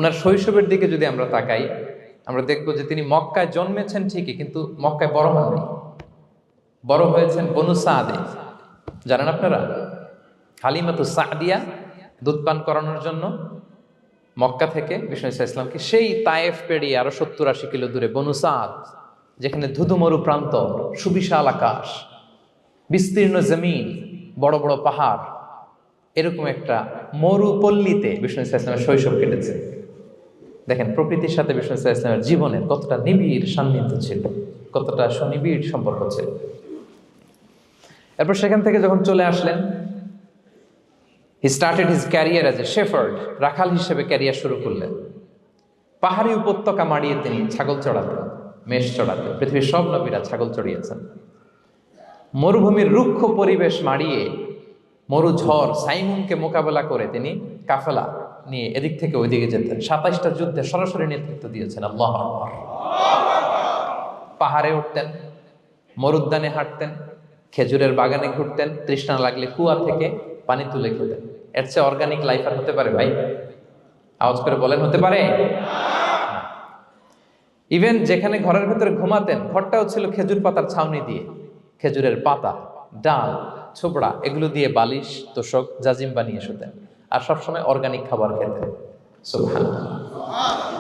ওনার শৈশবের দিকে যদি আমরা তাকাই, আমরা দেখবো যে তিনি মক্কায় জন্মেছেন ঠিকই, কিন্তু মক্কায় বড় হননি। বড় হয়েছেন বনু সাদে। জানেন আপনারা, হালিমাতু সাদিয়া দুধ পান করানোর জন্য মক্কা থেকে বিষ্ণু ইসলামকে সেই তায়েফ পেরিয়ে আরো 70-80 কিলো দূরে বনু সাদ, যেখানে ধুধুমরু প্রান্ত, সুবিশাল আকাশ, বিস্তীর্ণ জমিন, বড় বড় পাহাড়, এরকম একটা মরুপল্লীতে বিষ্ণু ইসলামের শৈশব কেটেছে। দেখেন প্রকৃতির সাথে বিষ্ণু ইসলামের জীবনের কতটা নিবিড় সান্নিধ্য ছিল, কতটা সুনিবিড় সম্পর্ক ছিল। এরপর সেখান থেকে যখন চলে আসলেন, he started his career as a shepherd, রাখাল হিসেবে ক্যারিয়ার শুরু করলেন। পাহাড়ি উপত্যকা মাড়িয়ে তিনি ছাগল চড়াতেন, মেষ চড়াতেন। পৃথিবীর সব নবীরা ছাগল চড়িয়েছেন। মরুভূমির রুক্ষ পরিবেশ মাড়িয়ে মরু ঝড় সাইমুনকে মোকাবেলা করে তিনি কাফেলা নিয়ে এদিক থেকে ওইদিকে যেতেন। 27টা যুদ্ধে সরাসরি নেতৃত্ব দিয়েছেন। আল্লাহু আকবার। পাহাড়ে উঠতেন, মরুদ্যানে হাঁটতেন, খেজুরের বাগানে ঘুরতেন, তৃষ্ণা লাগলে কুয়া থেকে পানি তুলে খেতেন। এর চেয়ে অর্গানিক লাইফ আর হতে পারে ভাই? আওয়াজ করে বলেন, হতে পারে? ইভেন যেখানে ঘরের ভেতরে ঘুমাতেন, ঘরটাও ছিল খেজুর পাতার ছাউনি দিয়ে। খেজুরের পাতা, ডাল, ছোবড়া এগুলো দিয়ে বালিশ, তোশক, জাজিম বানিয়ে শুতেন। আর সবসময় অর্গানিক খাবার খেতেন। সুবহানাল্লাহ।